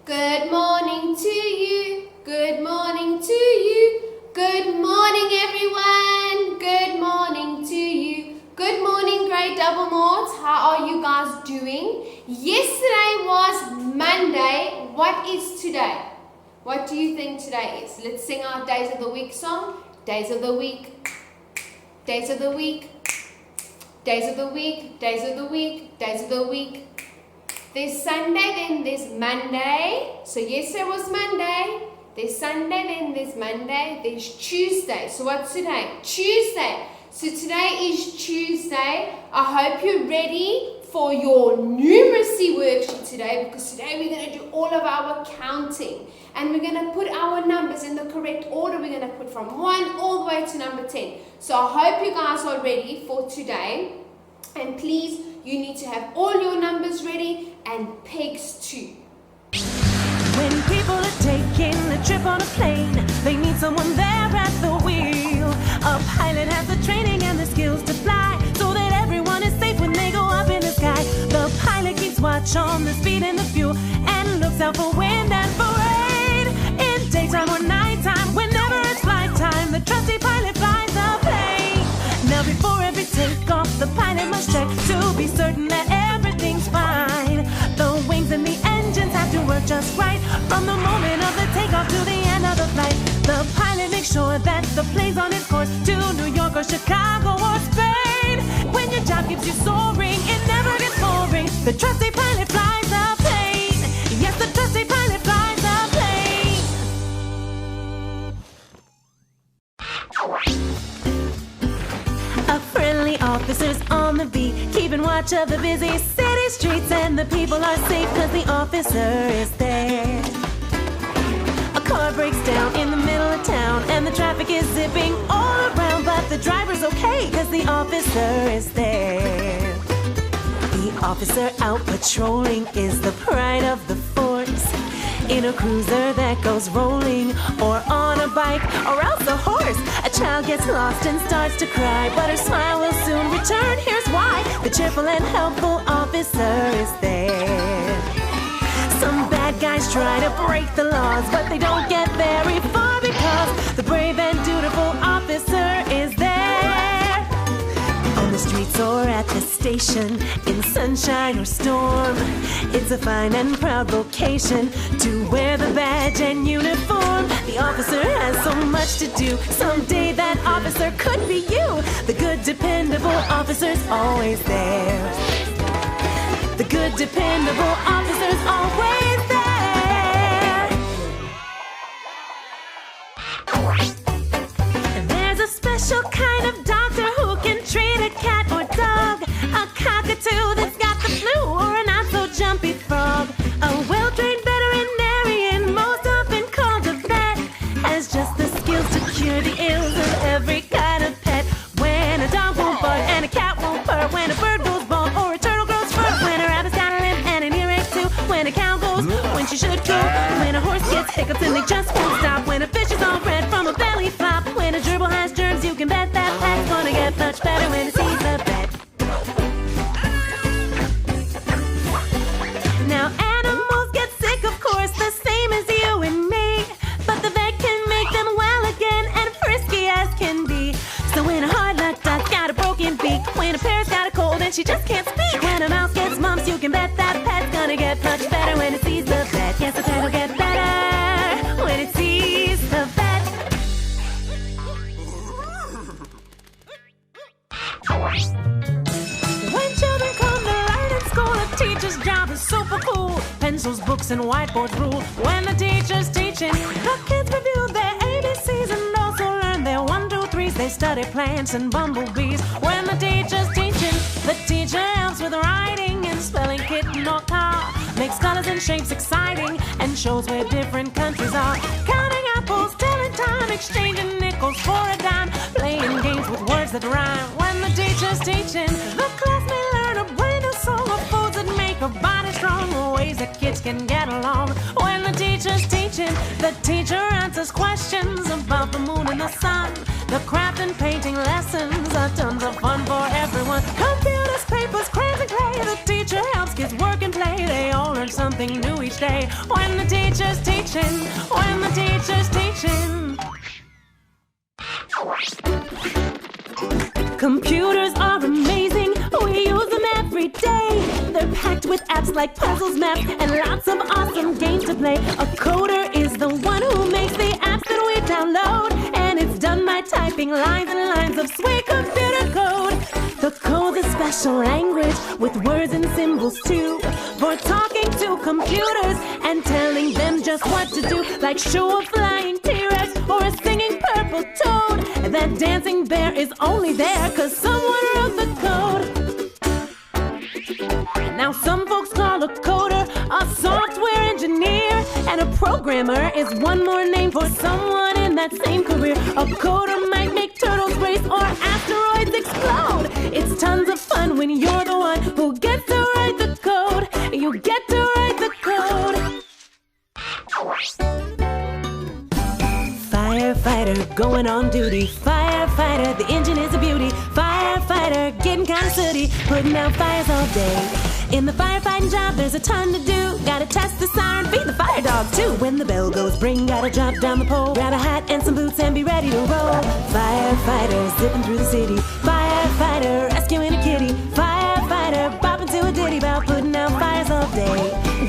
Good morning to you. Good morning to you. Good morning, everyone. Good morning to you. Good morning, grade double mods. How are you guys doing? Yesterday was Monday. What is today? What do you think today is? Let's sing our Days of the Week song. Days of the week. Days of the week. Days of the week. Days of the week. Days of the week. There's Sunday, then there's Monday. So yesterday was Monday. There's Sunday, then there's Monday. There's Tuesday. So what's today? Tuesday. So today is Tuesday. I hope you're ready for your numeracy worksheet today, because today we're going to do all of our counting. And we're going to put our numbers in the correct order. We're going to put from 1 all the way to number 10. So I hope you guys are ready for today. And please, you need to have all your numbers ready and pegs too. When people are taking a trip on a plane, they need someone there at the wheel. A pilot has the training and the skills to fly, so that everyone is safe when they go up in the sky. The pilot keeps watch on the speed and the fuel, and looks out for wind and for rain. In daytime or nighttime, whenever it's flight time, the trusty pilot flies the plane. Now before every takeoff, the pilot must check to be certain that everything's fine. The wings and the engines have to work just right, from the moment of the takeoff to the end of the flight. The pilot makes sure that the plane's on its course to New York or Chicago or Spain. When your job keeps you soaring, it never gets boring. The trusty pilot flies the plane. Yes, the trusty pilot flies the plane. A friendly officer's on the beat, keeping watch of the busy city streets, and the people are safe because the officer is there. A car breaks down in the middle of town, and the traffic is zipping all around, but the driver's okay because the officer is there. The officer out patrolling is the pride of the force, in a cruiser that goes rolling, or on a bike, or else a horse. A child gets lost and starts to cry, but her smile will soon return. Here's why: the cheerful and helpful officer is there. Some bad guys try to break the laws, but they don't get very far, because the brave and dutiful officer is there. On the streets or at the station, in sunshine or storm, it's a fine and proud vocation to wear the badge and uniform. The officer has so much to do. Someday that officer could be you. The good, dependable officer's always there. The good, dependable officer's always there. And there's a special kind of doctor who can treat a cat or dog, a cockatoo that's got the flu, or a not-so-jumpy frog. A well-trained veterinarian, most often called a vet, has just the skills to cure the ills of every kind of pet. When a dog won't bark and a cat won't purr, when a bird goes bald or a turtle grows fur, when a rabbit's got a limp and an earache too, when a cow goes when she should go, when a horse gets hiccups and they just won't stop, when a fish is all red from a belly flop, when a gerbil has germs, you can bet that pet's gonna get much better when it sees the vet. Now animals get sick, of course, the same as you and me, but the vet can make them well again and frisky as can be. So when a hard luck duck's got a broken beak, when a parrot's got a cold and she just can't speak, when a mouse gets mumps, you can bet that pet's gonna get much better when it sees the vet. Yes, the pet will get better when it sees the vet. When children come to learn in school, a teacher's job is super cool. Pencils, books, and whiteboards rule. When the teacher's teaching, the kids review their ABCs and also learn their 1, 2, 3s. They study plants and bumblebees. When the teacher's teaching, the teacher helps with writing and spelling kitten or car. Makes colors and shapes exciting and shows where different countries are. Counting apples, telling time, exchanging nickels for a dime, playing games with words that rhyme. When the teacher's teaching, the class may learn a brand new song of foods that make a body strong, ways that kids can get along. When the teacher's teaching, the teacher answers questions about the moon and the sun. The craft and painting lessons are tons of fun for everyone. Computers, papers, crayons, and clay. The teacher helps kids work and play. They all learn something something new each day. When the teacher's teaching, when the teacher's teaching. Computers are amazing, we use them every day. They're packed with apps like puzzles, maps, and lots of awesome games to play. A coder is the one who makes the apps that we download, and it's done by typing lines and lines of sweet computer code. The code's a special language with words and symbols too, for talking to computers and telling them just what to do, like show a flying T-Rex or a singing purple toad. That dancing bear is only there 'cause someone wrote the code. Now some folks call a coder a software engineer, and a programmer is one more name for someone in that same career. A coder might make turtles race or asteroids explode. It's tons of fun when you're the one who gets to write the code. You get to write the code. Firefighter going on duty. Firefighter, the engine is a beauty. Firefighter getting kinda sooty, putting out fires all day. In the firefighting job, there's a ton to do. Gotta test the siren, feed the fire dog too. When the bell goes ring, gotta drop down the pole, grab a hat and some boots and be ready to roll. Firefighter zipping through the city. Firefighter rescuing a kitty. Firefighter bopping to a ditty about putting out fires all day.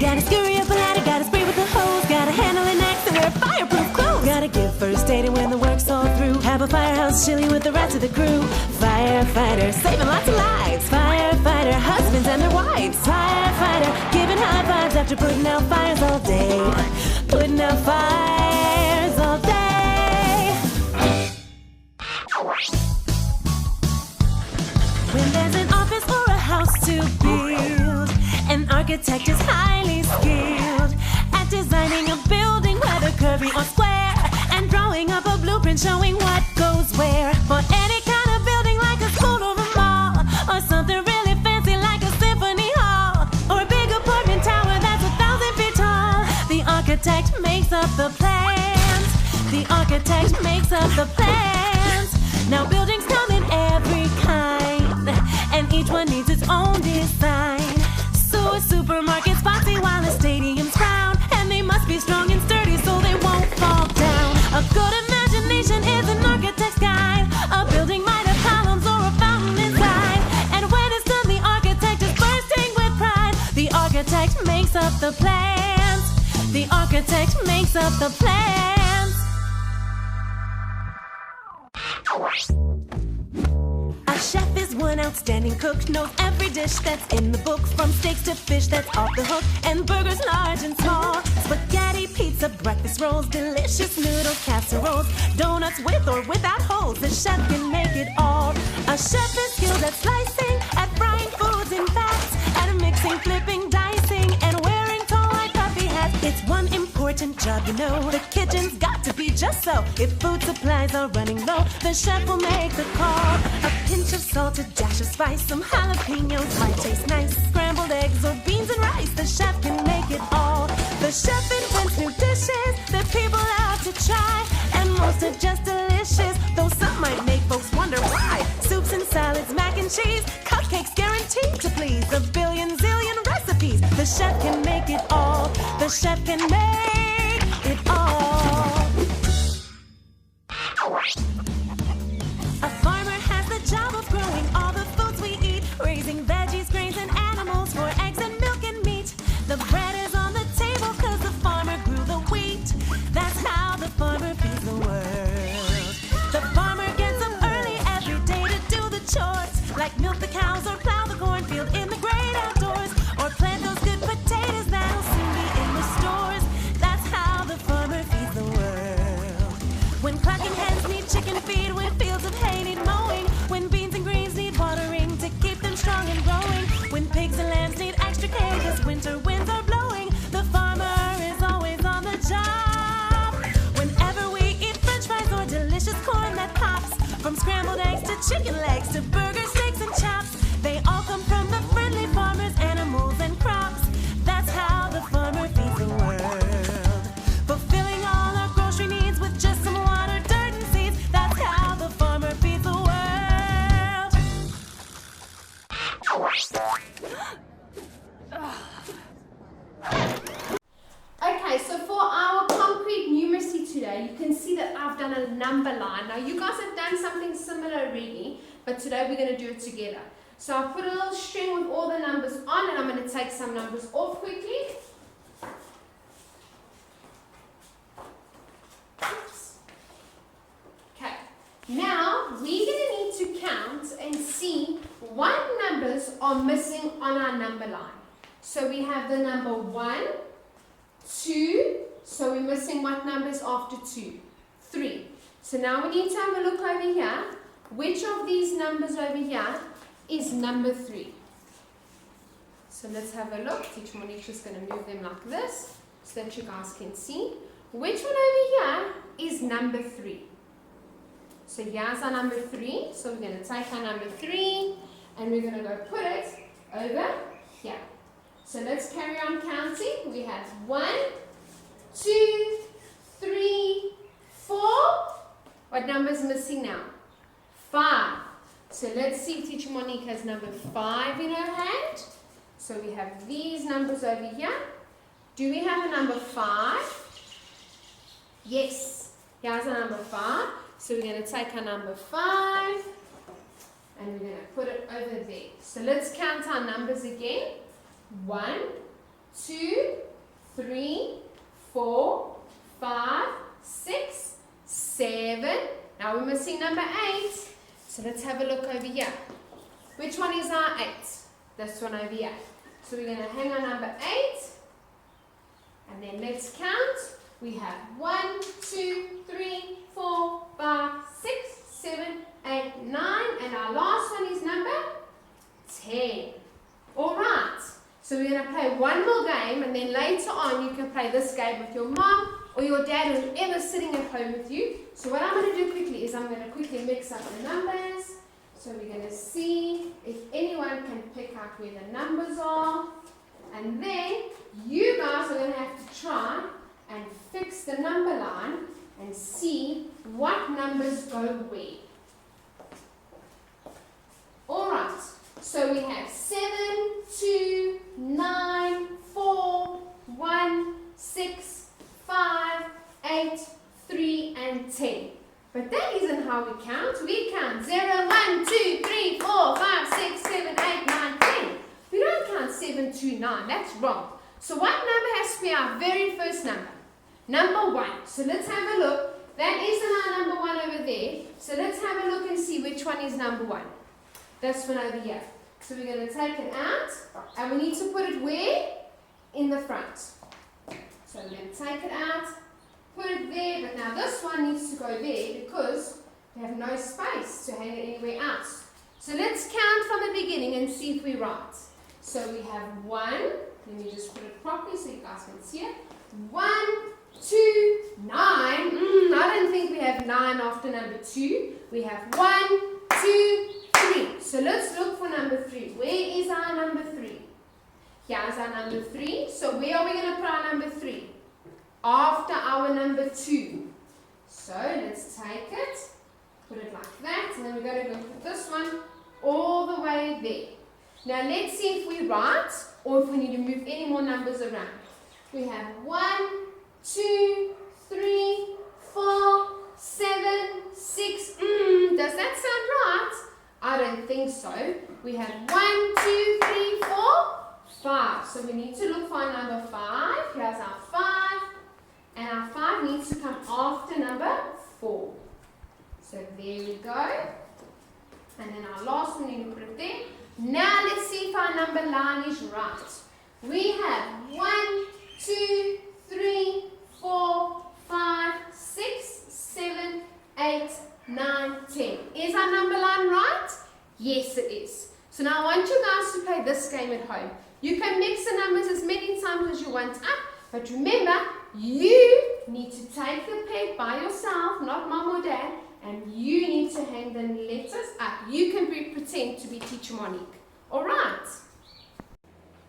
Gotta scurry up a ladder, gotta spray with the hose, gotta handle an axe and wear fireproof clothes. Gotta give first aid when the work's all through. Have a firehouse chilly with the rest of the crew. Firefighter saving lots of lives. Firefighter husbands and their wives. Firefighter giving high fives after putting out fires all day. Putting out fires all day. When there's an office or a house to build, an architect is highly skilled at designing a building, whether curvy or square, and drawing up a blueprint showing what goes where. For any kind of building like a school or a mall, or something really fancy like a symphony hall, or a big apartment tower that's 1,000 feet tall, the architect makes up the plans. The architect makes up the plans. Now buildings come in every kind, and each one needs its own design. So a supermarket's boxy while a stadium's round, and they must be strong and sturdy so they won't fall down. A good imagination is an architect's guide. A building might have columns or a fountain inside, and when it's done, the architect is bursting with pride. The architect makes up the plans. The architect makes up the plans. A chef is one outstanding cook, knows every dish that's in the book, from steaks to fish that's off the hook, and burgers large and small. Spaghetti, pizza, breakfast rolls, delicious noodles, casseroles, donuts with or without holes. The chef can make it all. A chef is skilled at slicing, at frying foods in fats, at mixing, flipping, dicing, and wearing tall white puffy hats. It's one important job, you know. The kitchen's got to be just so. If food supplies are running low, the chef will make the call. A pinch of salt, a dash of spice, some jalapenos might taste nice. Scrambled eggs or beans and rice, the chef can make it all. The chef invents new dishes that people love to try, and most are just delicious, though some might make folks wonder why. Soups and salads, mac and cheese, cupcakes guaranteed to please. A billion zillion recipes, the chef can make it all. The chef can make it all. A farmer has the job of growing all the foods we eat, raising veggies, grains, and animals for eggs and milk and meat. The bread is on the table 'cause the farmer grew the wheat. That's how the farmer feeds the world. The farmer gets up early every day to do the chores, like milk the cows or plow the cornfield in the great outdoors, or plant those good potatoes that'll soon be in the stores. That's how the farmer feeds the world. When clucking hens need chicken feed, when fields of hay need mowing, when beans and greens need watering to keep them strong and growing, when pigs and lambs need extra care 'cause winter winds are blowing, the farmer is always on the job. Whenever we eat french fries or delicious corn that pops, from scrambled eggs to chicken legs to burgers, steaks, and chops, they all come from the friendly farmers, animals, and crops. That's how the farmer feeds the world, fulfilling all our grocery needs with just some water, dirt, and seeds. That's how the farmer feeds the world. see that I've done a number line. Now you guys have done something similar already, but today we're going to do it together. So I've put a little string with all the numbers on, and I'm going to take some numbers off quickly. Oops. Okay, now we're going to need to count and see what numbers are missing on our number line. So we have the number 1, 2, so we're missing what numbers after 2? 3. So now we need to have a look over here. Which of these numbers over here is number 3? So let's have a look. Teacher Monique is going to move them like this so that you guys can see. Which one over here is number 3? So here's our number 3. So we're going to take our number 3 and we're going to go put it over here. So let's carry on counting. We have 1, 2, 3, 4. What number is missing now? 5. So let's see if Teacher Monique has number 5 in her hand. So we have these numbers over here. Do we have a number 5? Yes. Here's our number 5. So we're going to take our number 5 and we're going to put it over there. So let's count our numbers again. 1, 2, 3, 4, 5, 6, 7. Now we're missing number 8. So let's have a look over here. Which one is our 8? This one over here. So we're going to hang on number 8. And then let's count. We have 1, 2, 3, 4, 5, 6, 7, 8, 9. And our last one is number 10. Alright. So we're going to play one more game, and then later on you can play this game with your mom or your dad or whoever's sitting at home with you. So what I'm going to do quickly is I'm going to quickly mix up the numbers. So we're going to see if anyone can pick out where the numbers are. And then you guys are going to have to try and fix the number line and see what numbers go where. Alright, so we have 7, 2, 9, 4, 1, 6, 5, 8, 3, and 10. But that isn't how we count. We count 0, 1, 2, 3, 4, 5, 6, 7, 8, 9, 10. We don't count 7, 2, 9. That's wrong. So what number has to be our very first number? Number 1. So let's have a look. That isn't our number 1 over there. So let's have a look and see which one is number 1. This one over here. So we're going to take it out, and we need to put it where? In the front. So we're going to take it out, put it there, but now this one needs to go there because we have no space to hang it anywhere else. So let's count from the beginning and see if we're right. So we have 1, let me just put it properly so you guys can see it. 1, 2, 9. I don't think we have 9 after number 2. We have 1, 2, 3. So let's look for number 3. Where is our number 3? Here's our number 3. So where are we going to put our number 3? After our number 2. So let's take it, put it like that, and then we're going to go put this one all the way there. Now let's see if we're right or if we need to move any more numbers around. We have 1, 2, 3, 4, 7, 6. Does that sound right? I don't think so. We have 1, 2, 3, 4, 5. So we need to look for our number 5. Here's our 5. And our 5 needs to come after number 4. So there we go. And then our last one, we need to put it there. Now let's see if our number line is right. We have 1, 2, 3, 4, 5, 6, 7, 8, 9, 10. Is our number line right? Yes, it is. So now I want you guys to play this game at home. You can mix the numbers as many times as you want up, but remember, you need to take the peg by yourself, not mom or dad, and you need to hang the letters up. You can pretend to be Teacher Monique. Alright?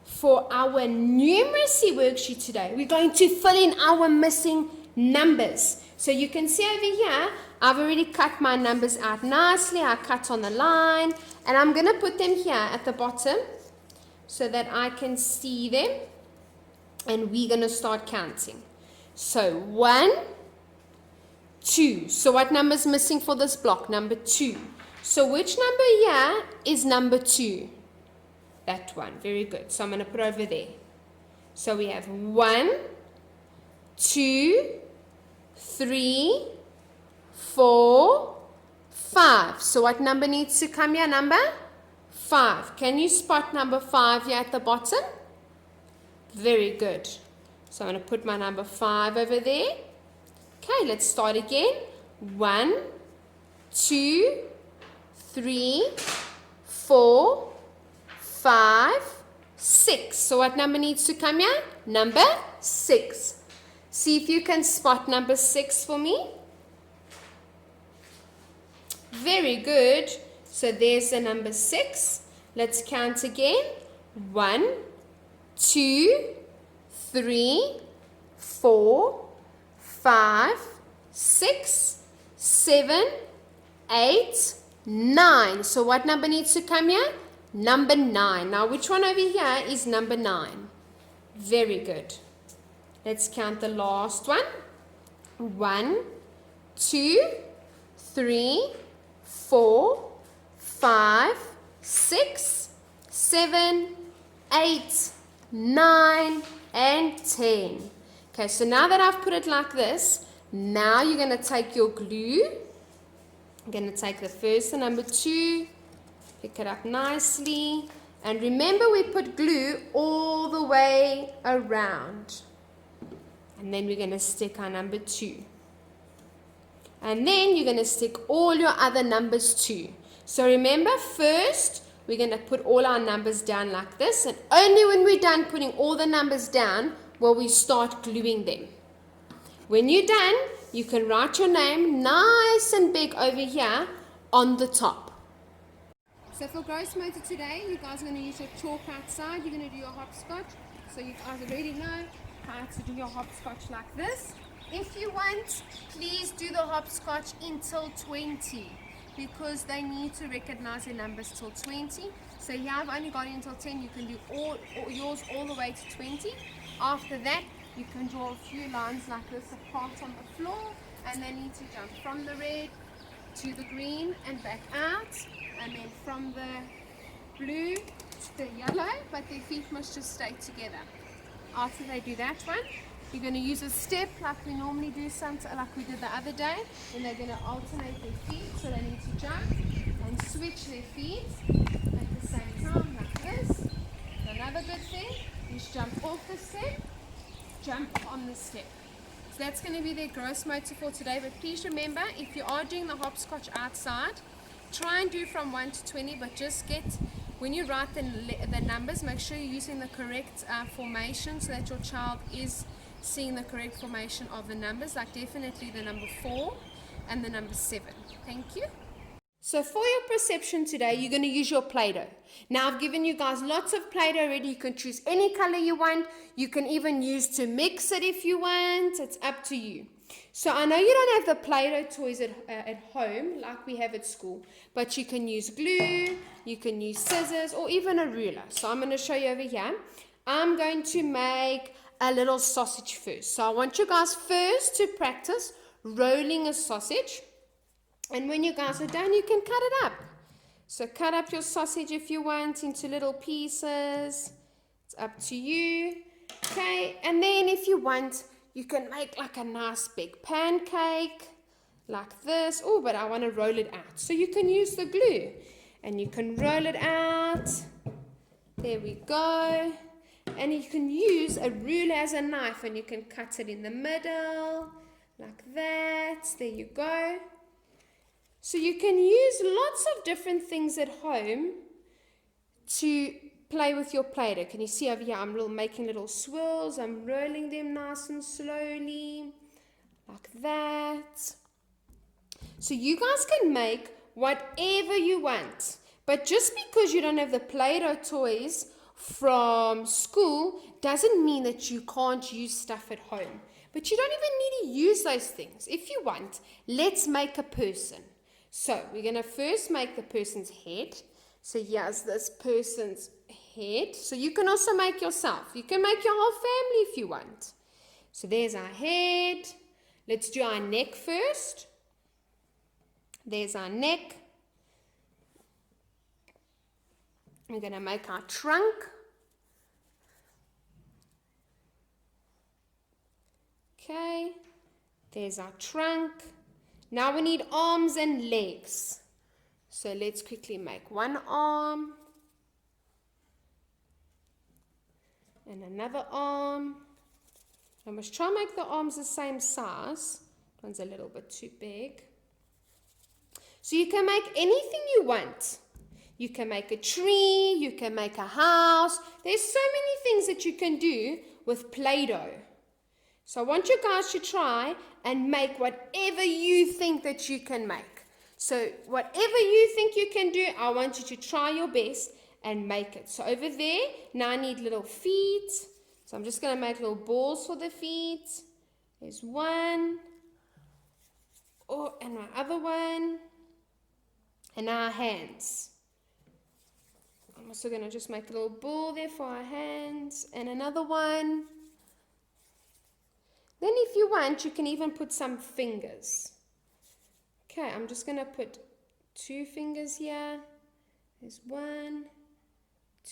For our numeracy worksheet today, we're going to fill in our missing numbers. So you can see over here, I've already cut my numbers out nicely. I cut on the line, and I'm going to put them here at the bottom so that I can see them, and we're going to start counting. So 1, 2. So what number is missing for this block? Number 2. So which number here is number 2? That one. Very good. So I'm going to put over there. So we have 1, 2, 3, 4, 5. So what number needs to come here? Number 5. Can you spot number 5 here at the bottom? Very good. So I'm going to put my number 5 over there. Okay, let's start again. 1, 2, 3, 4, 5, 6. So what number needs to come here? Number 6. See if you can spot number 6 for me. Very good. So there's the number 6. Let's count again. 1, 2, 3, 4, 5, 6, 7, 8, 9. So what number needs to come here? Number 9. Now which one over here is number 9? Very good. Let's count the last one. 1, 2, 3, 4, 5, 6, 7, 8, 9, and 10. Okay, so now that I've put it like this, now you're going to take your glue. I'm going to take the first and number 2, pick it up nicely, and remember we put glue all the way around. And then we're going to stick our number 2. And then you're going to stick all your other numbers too. So remember, first we're going to put all our numbers down like this, and only when we're done putting all the numbers down will we start gluing them. When you're done, you can write your name nice and big over here on the top. So for gross motor today, you guys are going to use your chalk outside. You're going to do your hopscotch. So you guys already know how to do your hopscotch like this. If you want, please do the hopscotch until 20 because they need to recognize their numbers till 20. So here I've only got until 10. You can do all yours all the way to 20. After that, you can draw a few lines like this apart on the floor, and they need to jump from the red to the green and back out, and then from the blue to the yellow, but their feet must just stay together. After they do that one, you're going to use a step like we normally do, like we did the other day, and they're going to alternate their feet, so they need to jump and switch their feet at the same time like this. Another good thing is jump off the step, jump on the step. So that's going to be their gross motor for today, but please remember, if you are doing the hopscotch outside, try and do from 1 to 20, but just get, when you write the numbers, make sure you're using the correct formation so that your child is seeing the correct formation of the numbers, like definitely the number 4 and the number 7. Thank you. So for your perception today, you're going to use your Play-Doh. Now I've given you guys lots of Play-Doh already. You can choose any color you want. You can even use to mix it if you want. It's up to you. So I know you don't have the Play-Doh toys at home like we have at school, but you can use glue, you can use scissors, or even a ruler. So I'm going to show you over here. I'm going to make a little sausage first. So I want you guys first to practice rolling a sausage. And when you guys are done, you can cut it up. So cut up your sausage if you want into little pieces. It's up to you. Okay, and then if you want, you can make like a nice big pancake like this. Oh, but I want to roll it out. So you can use the glue and you can roll it out. There we go. And you can use a ruler as a knife and you can cut it in the middle like that. There you go. So you can use lots of different things at home to play with your Play-Doh. Can you see over here? I'm making little swirls. I'm rolling them nice and slowly like that. So you guys can make whatever you want. But just because you don't have the Play-Doh toys from school doesn't mean that you can't use stuff at home. But you don't even need to use those things. If you want, let's make a person. So we're going to first make the person's head. So here's this person's head. So you can also make yourself. You can make your whole family if you want. So there's our head. Let's do our neck first. There's our neck. We're going to make our trunk. Okay, there's our trunk. Now we need arms and legs. So let's quickly make one arm and another arm. I must try and make the arms the same size. That one's a little bit too big. So you can make anything you want. You can make a tree, you can make a house. There's so many things that you can do with Play-Doh. So I want you guys to try and make whatever you think that you can make. So whatever you think you can do, I want you to try your best and make it. So over there, now I need little feet. So I'm just going to make little balls for the feet. There's one. Oh, and my other one. And our hands. I'm also going to just make a little ball there for our hands. And another one. Then if you want, you can even put some fingers. Okay, I'm just going to put 2 fingers here. There's 1,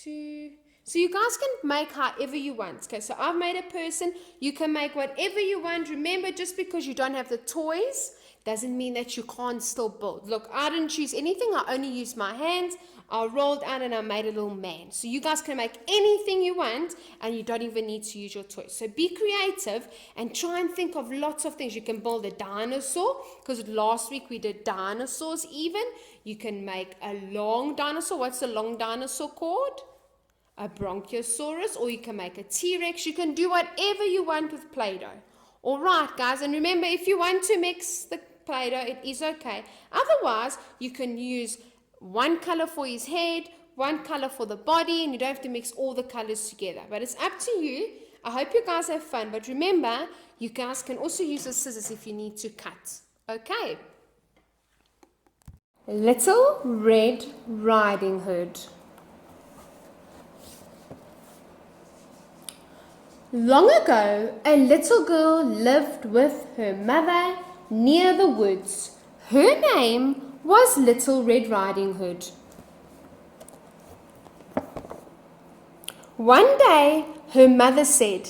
2. So you guys can make however you want. Okay, so I've made a person. You can make whatever you want. Remember, just because you don't have the toys doesn't mean that you can't still build. Look, I didn't choose anything. I only used my hands. I rolled out and I made a little man. So you guys can make anything you want and you don't even need to use your toys. So be creative and try and think of lots of things. You can build a dinosaur because last week we did dinosaurs even. You can make a long dinosaur. What's a long dinosaur called? A Bronchiosaurus, or you can make a T-Rex. You can do whatever you want with Play-Doh. All right, guys, and remember, if you want to mix the Play-Doh, it is okay. Otherwise, you can use one color for his head, one color for the body, and you don't have to mix all the colors together. But it's up to you. I hope you guys have fun. But remember, you guys can also use the scissors if you need to cut. Okay. Little Red Riding Hood. Long ago, a little girl lived with her mother near the woods. Her name was Little Red Riding Hood. One day, her mother said,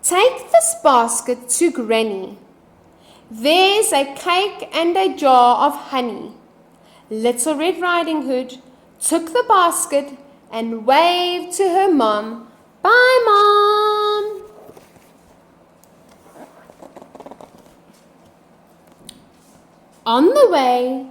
"Take this basket to Granny. There's a cake and a jar of honey." Little Red Riding Hood took the basket and waved to her mom, "Bye, Mom." On the way,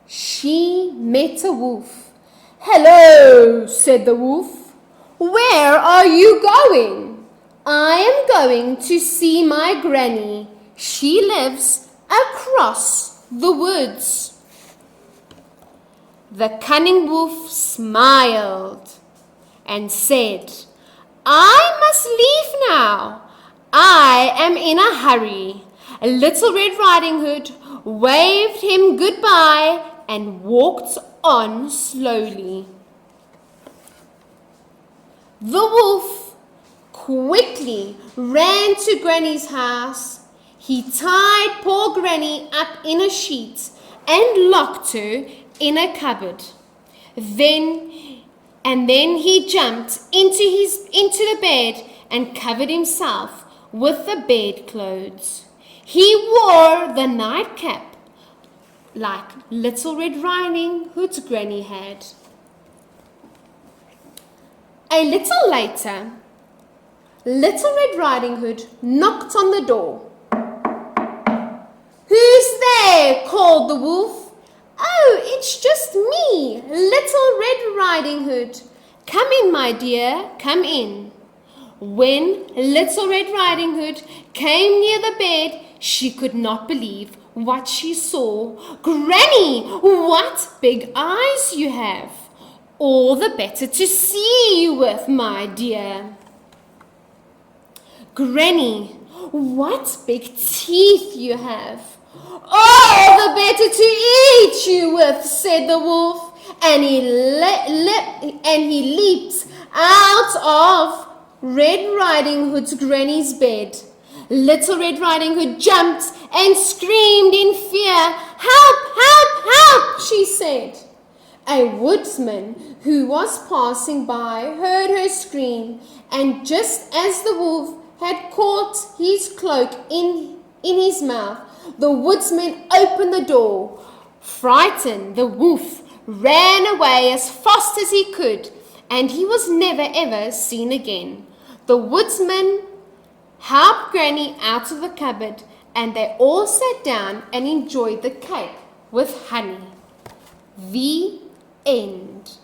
she met a wolf. "Hello," said the wolf. "Where are you going?" "I am going to see my granny. She lives across the woods." The cunning wolf smiled and said, "I must leave now. I am in a hurry." Little Red Riding Hood waved him goodbye and walked on slowly. The wolf quickly ran to Granny's house. He tied poor Granny up in a sheet and locked her in a cupboard. Then he jumped into the bed and covered himself with the bedclothes. He wore the nightcap like Little Red Riding Hood's granny had. A little later, Little Red Riding Hood knocked on the door. "Who's there?" called the wolf. "Oh, it's just me, Little Red Riding Hood. Come in, my dear, come in." When Little Red Riding Hood came near the bed, she could not believe what she saw. "Granny, what big eyes you have! All the better to see you with, my dear." "Granny, what big teeth you have! All the better to eat you with," said the wolf, and he leaped out of Red Riding Hood's granny's bed. Little Red Riding Hood jumped and screamed in fear. "Help, help, help," she said. A woodsman who was passing by heard her scream, and just as the wolf had caught his cloak in his mouth, the woodsman opened the door. Frightened, the wolf ran away as fast as he could, and he was never ever seen again. The woodsman helped Granny out of the cupboard, and they all sat down and enjoyed the cake with honey. The end.